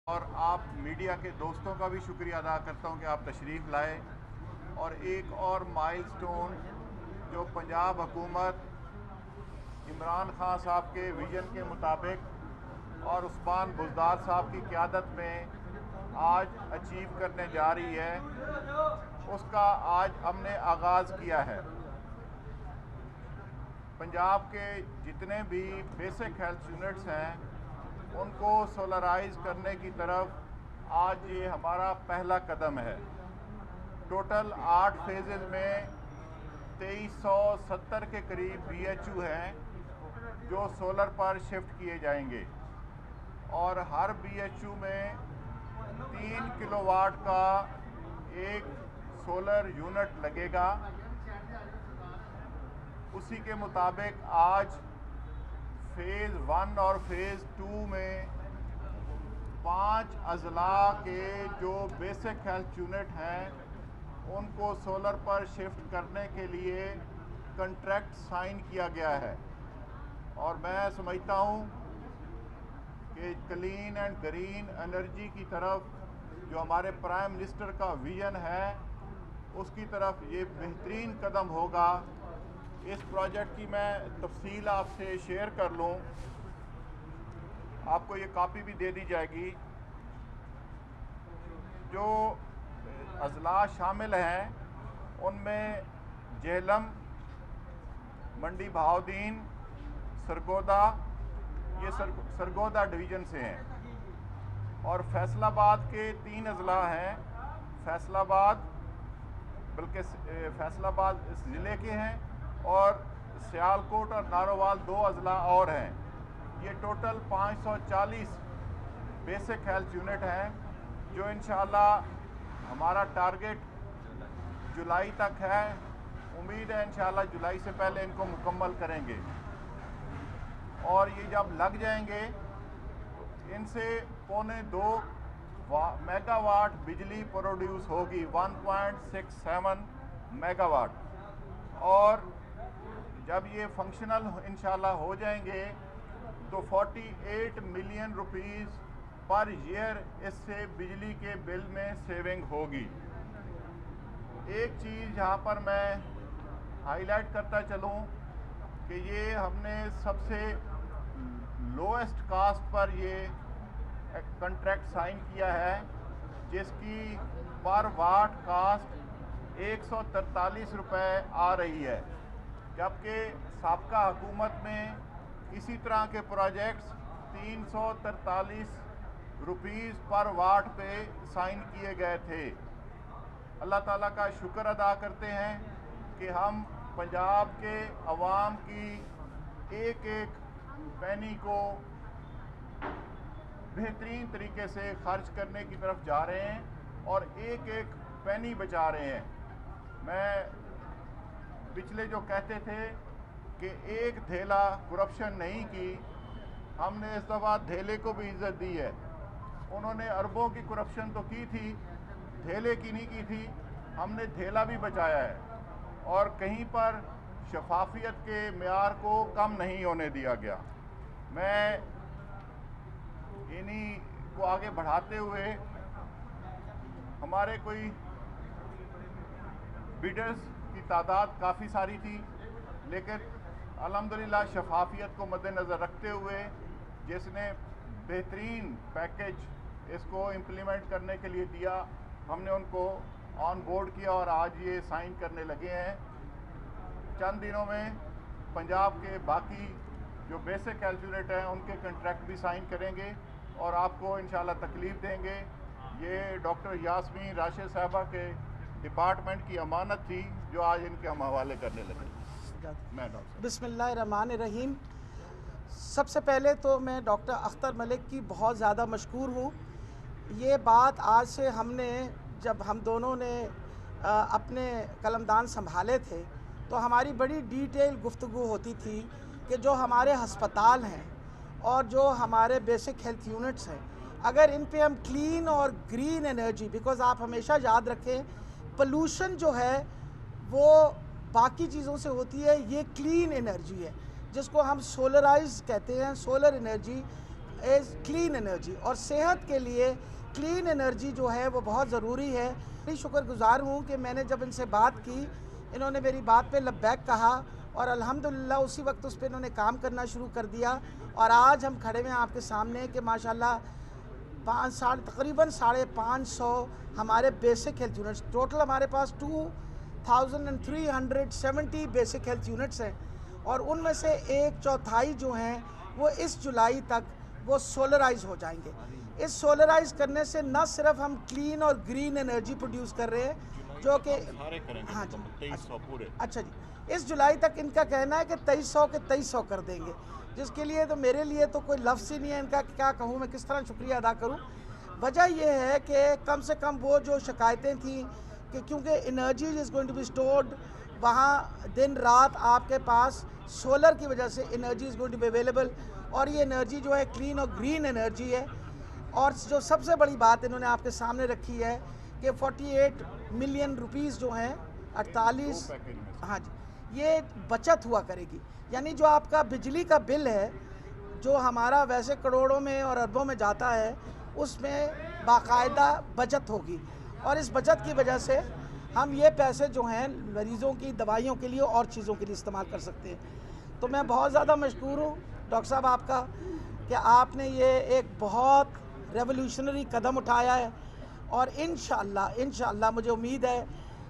और आप मीडिया के दोस्तों का भी शुक्रिया अदा करता हूं कि आप तशरीफ़ लाए। और एक और माइलस्टोन जो पंजाब हुकूमत इमरान खान साहब के विज़न के मुताबिक और उस्मान बुज़दार साहब की क़यादत में आज अचीव करने जा रही है, उसका आज हमने आगाज़ किया है। पंजाब के जितने भी बेसिक हेल्थ यूनिट्स हैं उनको सोलराइज करने की तरफ आज ये हमारा पहला कदम है। टोटल 8 फेजेज़ में 2370 के करीब BHU हैं जो सोलर पर शिफ्ट किए जाएंगे और हर BHU में 3 किलोवाट का एक सोलर यूनिट लगेगा। उसी के मुताबिक आज फ़ेज़ 1 और फ़ेज़ 2 में 5 अज़ला के जो बेसिक हेल्थ यूनिट हैं उनको सोलर पर शिफ्ट करने के लिए कॉन्ट्रैक्ट साइन किया गया है। और मैं समझता हूँ कि क्लीन एंड ग्रीन एनर्जी की तरफ जो हमारे प्राइम मिनिस्टर का विज़न है उसकी तरफ ये बेहतरीन कदम होगा। इस प्रोजेक्ट की मैं तफसील आपसे शेयर कर लूँ, आपको ये कॉपी भी दे दी जाएगी। जो अज़ला शामिल हैं उनमें जेहलम, मंडी बहाउद्दीन, सरगोदा, ये सरगोदा डिवीज़न से हैं। और फैसलाबाद के 3 अज़ला हैं। फैसलाबाद बल्कि फैसलाबाद इस ज़िले के हैं और सियालकोट और नारोवाल 2 अज़ला और हैं। ये टोटल 540 बेसिक हेल्थ यूनिट हैं जो इंशाअल्लाह हमारा टारगेट जुलाई तक है। उम्मीद है इंशाअल्लाह जुलाई से पहले इनको मुकम्मल करेंगे और ये जब लग जाएंगे तो इनसे 1.25 मेगावाट बिजली प्रोड्यूस होगी, 1.67 मेगावाट। और जब ये फंक्शनल इंशाल्लाह हो जाएंगे तो 48 मिलियन रुपीस पर ईयर इससे बिजली के बिल में सेविंग होगी। एक चीज़ यहाँ पर मैं हाईलाइट करता चलूँ कि ये हमने सबसे लोएस्ट कास्ट पर ये कॉन्ट्रैक्ट साइन किया है जिसकी पर वाट कास्ट 143 रुपये आ रही है, जबकि साबका हुकूमत में इसी तरह के प्रोजेक्ट्स 343 रुपीज़ पर वाट पे साइन किए गए थे। अल्लाह ताला का शुक्र अदा करते हैं कि हम पंजाब के अवाम की एक एक पैनी को बेहतरीन तरीके से खर्च करने की तरफ जा रहे हैं और एक एक पैनी बचा रहे हैं। मैं पिछले जो कहते थे कि एक धेला करप्शन नहीं की, हमने इस दफ़ा धेले को भी इज़्ज़त दी है। उन्होंने अरबों की करप्शन तो की थी, धेले की नहीं की थी। हमने धेला भी बचाया है और कहीं पर शफाफियत के मेयार को कम नहीं होने दिया गया। मैं इन्हीं को आगे बढ़ाते हुए हमारे कोई बिडर्स की तादाद काफ़ी सारी थी, लेकिन अल्हम्दुलिल्लाह शफाफियत को मद्देनज़र रखते हुए जिसने बेहतरीन पैकेज इसको इम्प्लीमेंट करने के लिए दिया, हमने उनको ऑन बोर्ड किया और आज ये साइन करने लगे हैं। चंद दिनों में पंजाब के बाकी जो बेसिक हेल्थ यूनिट हैं उनके कॉन्ट्रैक्ट भी साइन करेंगे और आपको इंशाल्लाह तकलीफ़ देंगे। ये डॉक्टर यास्मीन राशिद साहबा के डिपार्टमेंट की अमानत थी जो आज इनके हम हवाले करने लगे। मैं डॉक्टर बिस्मिल्लाहिर्रहमानिर्रहीम। सबसे पहले तो मैं डॉक्टर अख्तर मलिक की बहुत ज़्यादा मशकूर हूँ। ये बात आज से हमने जब हम दोनों ने अपने कलमदान संभाले थे तो हमारी बड़ी डिटेल गुफ्तगू होती थी कि जो हमारे हस्पताल हैं और जो हमारे बेसिक हेल्थ यूनिट्स हैं, अगर इन पे हम क्लीन और ग्रीन एनर्जी, बिकॉज़ आप हमेशा याद रखें पोल्यूशन जो है वो बाकी चीज़ों से होती है, ये क्लीन एनर्जी है जिसको हम सोलराइज कहते हैं। Solar energy is clean energy, और सेहत के लिए क्लीन एनर्जी जो है वो बहुत ज़रूरी है। बड़ी शुक्रगुज़ार हूँ कि मैंने जब इनसे बात की, इन्होंने मेरी बात पे लब्बैक कहा और अल्हम्दुलिल्लाह उसी वक्त उस पर इन्होंने काम करना शुरू कर दिया। और आज हम खड़े हुए हैं आपके सामने कि माशाल्लाह तकरीबन 550 हमारे बेसिक हेल्थ यूनिट्स, टोटल हमारे पास 2370 बेसिक हेल्थ यूनिट्स हैं, और उनमें से 1/4 जो हैं वो इस जुलाई तक वो सोलराइज हो जाएंगे। इस सोलराइज करने से न सिर्फ हम क्लीन और ग्रीन एनर्जी प्रोड्यूस कर रहे हैं, जो कि हाँ जी 2300 पूरे। अच्छा जी, इस जुलाई तक इनका कहना है कि 2300 के 2300 कर देंगे, जिसके लिए तो मेरे लिए तो कोई लफ्ज़ ही नहीं है इनका, क्या कहूँ मैं, किस तरह शुक्रिया अदा करूँ। वजह यह है कि कम से कम वो जो शिकायतें थी कि क्योंकि energy is going to be stored, वहाँ दिन रात आपके पास सोलर की वजह से energy is going to be available, और ये एनर्जी जो है क्लीन और ग्रीन एनर्जी है। और जो सबसे बड़ी बात इन्होंने आपके सामने रखी है कि 48 मिलियन रुपीज़ जो हैं 48, हाँ जी, ये बचत हुआ करेगी। यानी जो आपका बिजली का बिल है जो हमारा वैसे करोड़ों में और अरबों में जाता है, उसमें बाकायदा बचत होगी, और इस बचत की वजह से हम ये पैसे जो हैं मरीज़ों की दवाइयों के लिए और चीज़ों के लिए इस्तेमाल कर सकते हैं। तो मैं बहुत ज़्यादा मशकूर हूँ डॉक्टर साहब आपका कि आपने ये एक बहुत रेवोल्यूशनरी कदम उठाया है, और इंशाअल्लाह मुझे उम्मीद है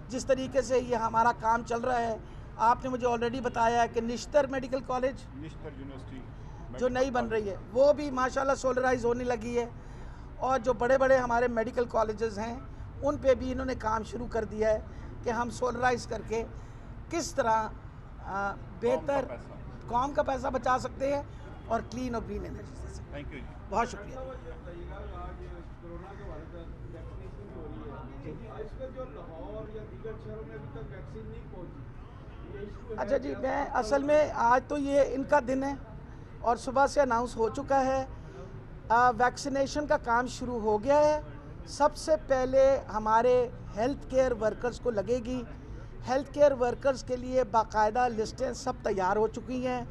जिस तरीके से ये हमारा काम चल रहा है, आपने मुझे ऑलरेडी बताया है कि Nishtar medical college, Nishtar university जो नई बन रही है, वो भी माशाल्लाह सोलराइज होने लगी है, और जो बड़े बड़े हमारे मेडिकल कॉलेजेस हैं उन पे भी इन्होंने काम शुरू कर दिया है कि हम सोलराइज करके किस तरह बेहतर कौम का पैसा बचा सकते हैं और क्लीन और ग्रीन एनर्जी दे सकते हैं। थैंक यू जी। बहुत शुक्रिया। अच्छा जी, मैं असल में आज तो ये इनका दिन है और सुबह से अनाउंस हो चुका है, वैक्सीनेशन का काम शुरू हो गया है। सबसे पहले हमारे हेल्थ केयर वर्कर्स को लगेगी। हेल्थ केयर वर्कर्स के लिए बाकायदा लिस्टें सब तैयार हो चुकी हैं।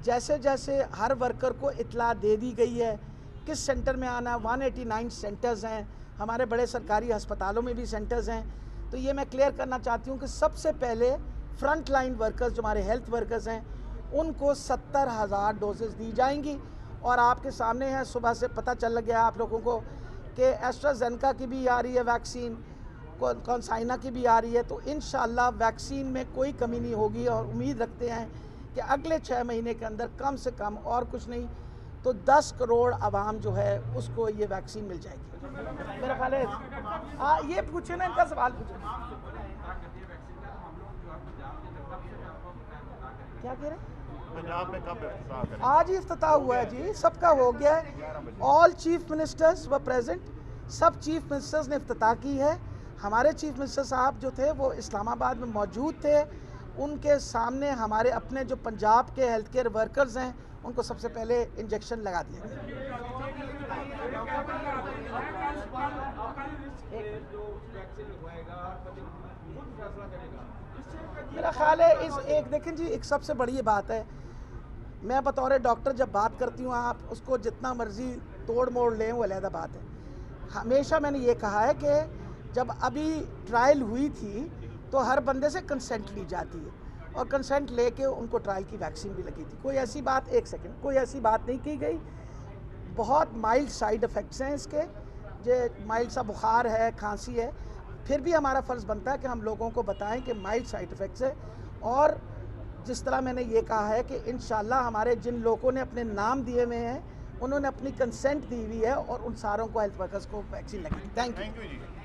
जैसे जैसे हर वर्कर को इत्तला दे दी गई है किस सेंटर में आना। 189 सेंटर्स हैं, हमारे बड़े सरकारी अस्पतालों में भी सेंटर्स हैं। तो ये मैं क्लियर करना चाहती हूँ कि सबसे पहले फ्रंट लाइन वर्कर्स जो हमारे हेल्थ वर्कर्स हैं उनको 70,000 डोजेज़ दी जाएंगी। और आपके सामने है, सुबह से पता चल गया आप लोगों को कि एस्ट्राजेनेका की भी आ रही है वैक्सीन, कॉन्साइना की भी आ रही है। तो इंशाअल्लाह वैक्सीन में कोई कमी नहीं होगी, और उम्मीद रखते हैं कि अगले 6 महीने के अंदर कम से कम, और कुछ नहीं तो 10 करोड़ आवाम जो है उसको ये वैक्सीन मिल जाएगी। मेरा ख्याल है ये पूछे ना, इनका सवाल पूछे। क्या कह रहे हैं? पंजाब में कब इफ्तिताह करें? आज ही इफ्तिताह हुआ है जी, सबका हो गया है। ऑल चीफ मिनिस्टर्स व प्रेजेंट, सब चीफ मिनिस्टर्स ने इफ्तिताह की है। हमारे चीफ मिनिस्टर साहब जो थे वो इस्लामाबाद में मौजूद थे, उनके सामने हमारे अपने जो पंजाब के हेल्थ केयर वर्कर्स हैं उनको सबसे पहले इंजेक्शन लगा दिया गया। मेरा ख्याल है इस एक देखें जी, एक सबसे बड़ी बात है, मैं बतौर डॉक्टर जब बात करती हूँ, आप उसको जितना मर्जी तोड़ मोड़ लें वो अलहदा बात है। हमेशा मैंने ये कहा है कि जब अभी ट्रायल हुई थी तो हर बंदे से कंसेंट ली जाती है, और कंसेंट लेके उनको ट्रायल की वैक्सीन भी लगी थी। कोई ऐसी बात, एक सेकंड, कोई ऐसी बात नहीं की गई। बहुत माइल्ड साइड इफ़ेक्ट्स हैं इसके, जो माइल्ड सा बुखार है, खांसी है, फिर भी हमारा फ़र्ज़ बनता है कि हम लोगों को बताएं कि माइल्ड साइड इफ़ेक्ट्स है। और जिस तरह मैंने ये कहा है कि इंशाल्लाह हमारे जिन लोगों ने अपने नाम दिए हुए हैं उन्होंने अपनी कंसेंट दी हुई है, और उन सारों को हेल्थ वर्कर्स को वैक्सीन लगेगी। Thank you ji.